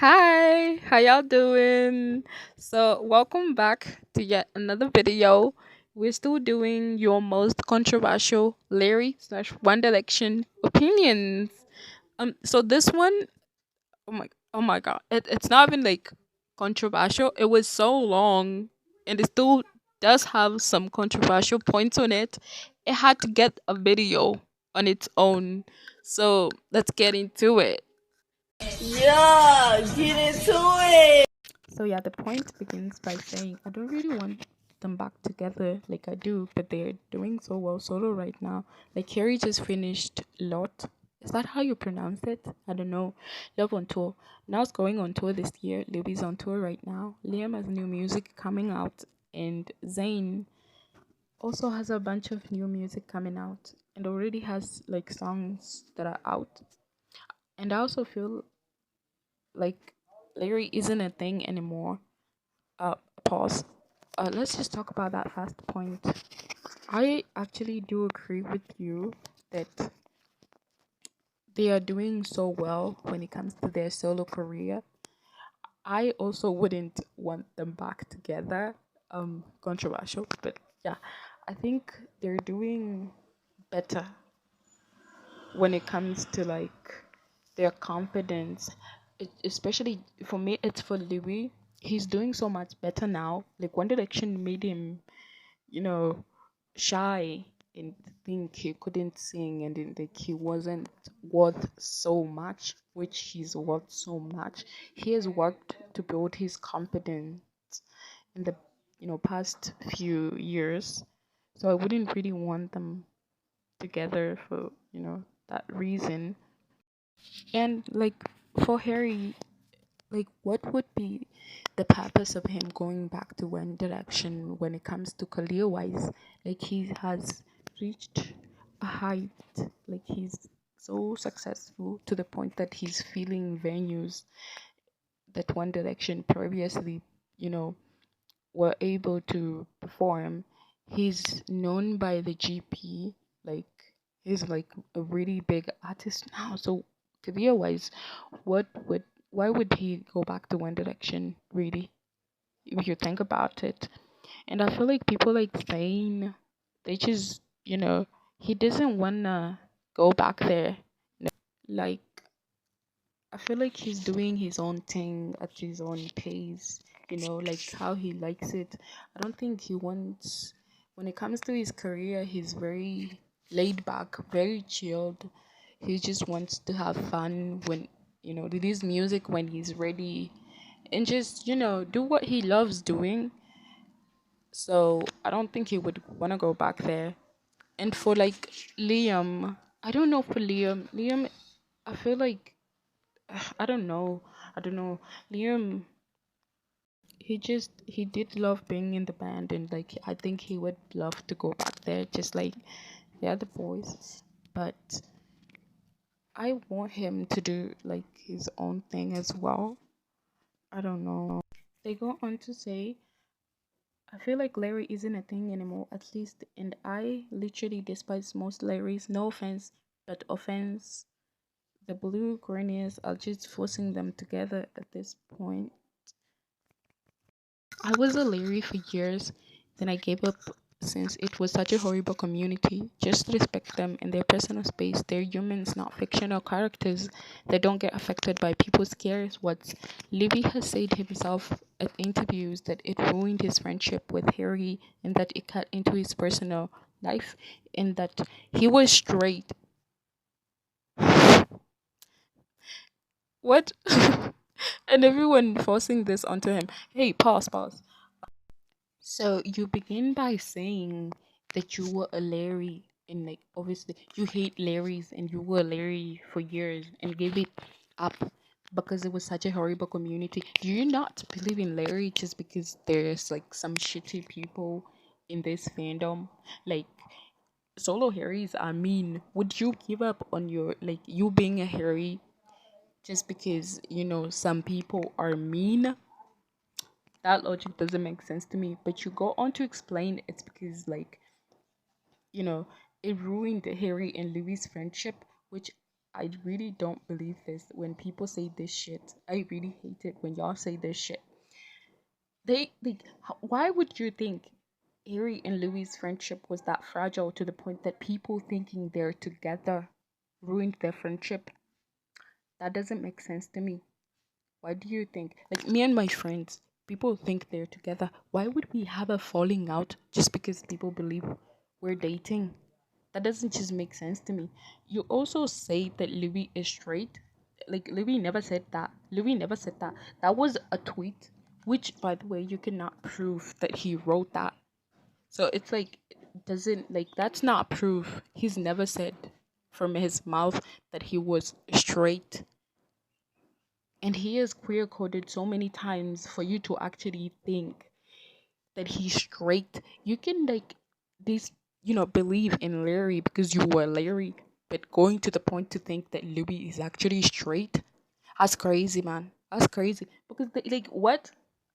Hi, how y'all doing? So, welcome back to yet another video. We're still doing your most controversial Larry slash One Direction opinions. So this one, oh my God, it's not even like controversial. It was so long, and it still does have some controversial points on it. It had to get a video on its own. So let's get into it. Yeah, get into it. So yeah, the point begins by saying I don't really want them back together like I do, but they're doing so well solo right now. Like Carrie just finished Lot. Is that how you pronounce it? I don't know. Love on tour. Now it's going on tour this year. Libby's on tour right now. Liam has new music coming out, and Zayn also has a bunch of new music coming out, and already has like songs that are out. And I also feel like Larry isn't a thing anymore. uh Pause. Let's just talk about that first point. I actually do agree with you that they are doing so well when it comes to their solo career. I also wouldn't want them back together. Controversial, but yeah, I think they're doing better when it comes to like their confidence. Especially for me, it's for Louis. He's doing so much better now. Like One Direction made him, you know, shy and think he couldn't sing and then, like he wasn't worth so much, which he's worth so much. He has worked to build his confidence in the past few years. So I wouldn't really want them together for that reason. And like for Harry, like what would be the purpose of him going back to One Direction when it comes to career wise? Like he has reached a height, like he's so successful to the point that he's filling venues that One Direction previously, you know, were able to perform. He's known by the GP, like he's like a really big artist now. So career wise, what would why would he go back to One Direction really? If you think about it. And I feel like people like Zayn, they just he doesn't wanna go back there. Like I feel like he's doing his own thing at his own pace, like how he likes it. I don't think he wants, when it comes to his career, he's very laid back, very chilled. He just wants to have fun when, release music when he's ready and just, do what he loves doing. So I don't think he would want to go back there. And for like Liam, I don't know for Liam. Liam, I feel like I don't know. I don't know. Liam, he did love being in the band, and like I think he would love to go back there, just like the other boys. But I want him to do like his own thing as well. I don't know. They go on to say, I feel like Larry isn't a thing anymore, at least, and I literally despise most Larrys. No offense, but offense. The blue Greniers are just forcing them together at this point. I was a Larry for years, then I gave up since it was such a horrible community. Just respect them in their personal space. They're humans, not fictional characters that don't get affected by people's cares. What Livy has said himself at interviews that it ruined his friendship with Harry and that it cut into his personal life and that he was straight. What? And everyone forcing this onto him. Hey, pause. So you begin by saying that you were a Larry and like obviously you hate Larrys and you were a Larry for years and gave it up because it was such a horrible community. Do you not believe in Larry just because there's like some shitty people in this fandom? Like solo Harrys are mean. Would you give up on your like you being a Harry just because some people are mean? That logic doesn't make sense to me. But you go on to explain it's because like, you know, it ruined Harry and Louis' friendship, which I really don't believe this when people say this shit. I really hate it when y'all say this shit. Why would you think Harry and Louis' friendship was that fragile to the point that people thinking they're together ruined their friendship? That doesn't make sense to me. Why do you think? Like me and my friends, people think they're together. Why would we have a falling out just because people believe we're dating? That doesn't just make sense to me. You also say that Louis is straight. Like Louis never said that. Louis never said that. That was a tweet, which by the way, you cannot prove that he wrote that. So it's like doesn't like that's not proof. He's never said from his mouth that he was straight. And he is queer coded so many times for you to actually think that he's straight. You can like this, believe in Larry because you were Larry, but going to the point to think that Louis is actually straight, that's crazy, man. That's crazy. Because like what?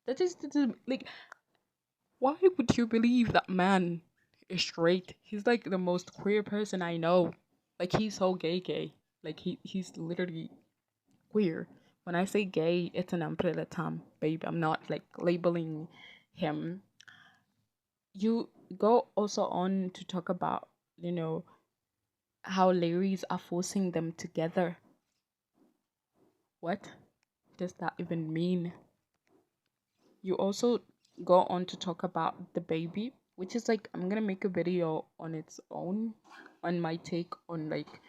That is like why would you believe that man is straight? He's like the most queer person I know. Like he's so gay. Like he's literally queer. When I say gay, it's an umbrella term, babe. I'm not like labeling him. You go also on to talk about, how Larrys are forcing them together. What does that even mean? You also go on to talk about the baby, which is like I'm gonna make a video on its own on my take on like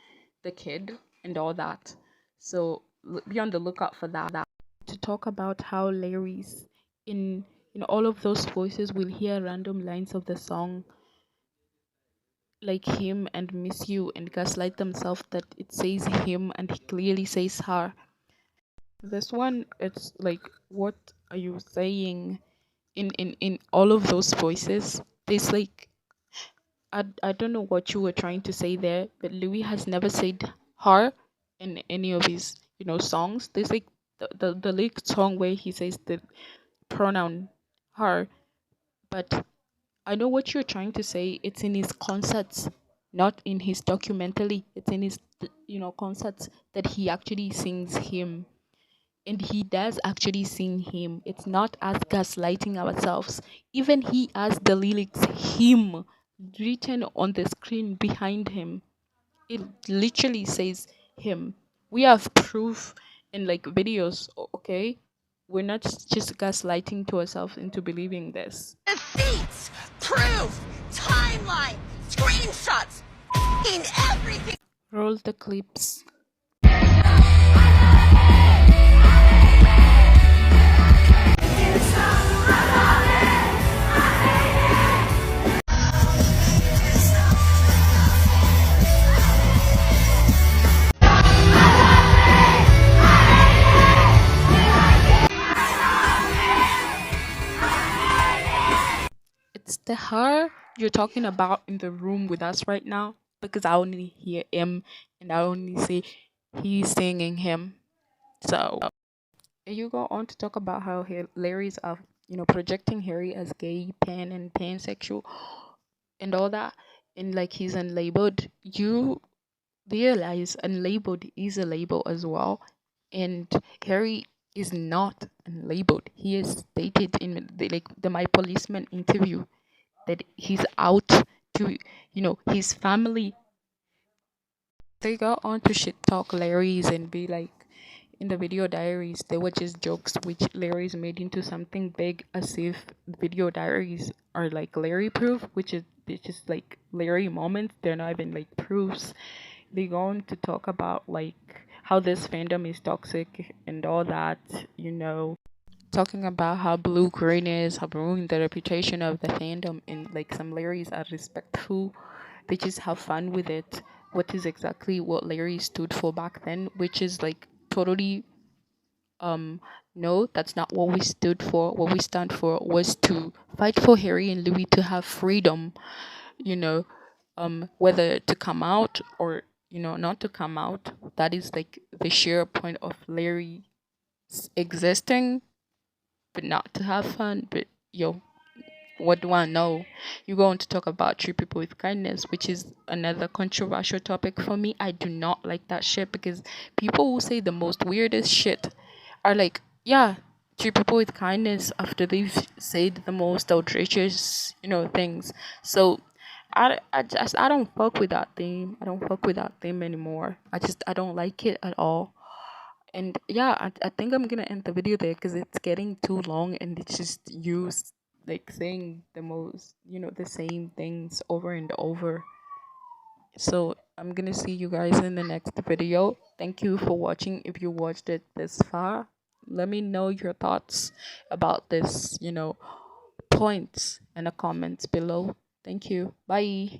the kid and all that. So be on the lookout for that. To talk about how Larry's in all of those voices will hear random lines of the song like him and miss you and gaslight themselves that it says him and he clearly says her. This one, it's like, what are you saying in all of those voices? There's like, I don't know what you were trying to say there, but Louis has never said her in any of his, songs. There's like the lyric song where he says the pronoun her, but I know what you're trying to say. It's in his concerts, not in his documentary. It's in his, concerts that he actually sings him. And he does actually sing him. It's not us gaslighting ourselves. Even he has the lyrics him written on the screen behind him. It literally says him. We have proof in like videos, okay? We're not just gaslighting to ourselves into believing this. Receipts, proof, timeline, screenshots, in everything. Roll the clips. It's the her you're talking about in the room with us right now because I only hear him and I only see he's singing him. So you go on to talk about how Larry's are projecting Harry as gay, pan and pansexual and all that, and like he's unlabeled. You realize unlabeled is a label as well, and Harry is not unlabeled. He is stated in the My Policeman interview that he's out to his family. They got on to shit talk Larry's and be like in the video diaries they were just jokes which Larry's made into something big as if video diaries are like Larry proof, which is it's just like Larry moments. They're not even like proofs. They go on to talk about like how this fandom is toxic and all that, talking about how blue green is, how ruined the reputation of the fandom, and like some Larrys are respectful. They just have fun with it. What is exactly what Larry stood for back then, which is like totally no, that's not what we stood for. What we stand for was to fight for Harry and Louis to have freedom, you know, whether to come out or not to come out. That is like the sheer point of Larry existing, but not to have fun. But yo, What do I know? You're going to talk about treat people with kindness, which is another controversial topic for me. I do not like that shit because people who say the most weirdest shit are like, yeah, treat people with kindness after they've said the most outrageous, things. So I don't fuck with that theme. I don't fuck with that theme anymore. I don't like it at all. And yeah, I think I'm gonna end the video there because it's getting too long and it's just like saying the most, the same things over and over. So I'm gonna see you guys in the next video. Thank you for watching. If you watched it this far, let me know your thoughts about this, points in the comments below. Thank you. Bye.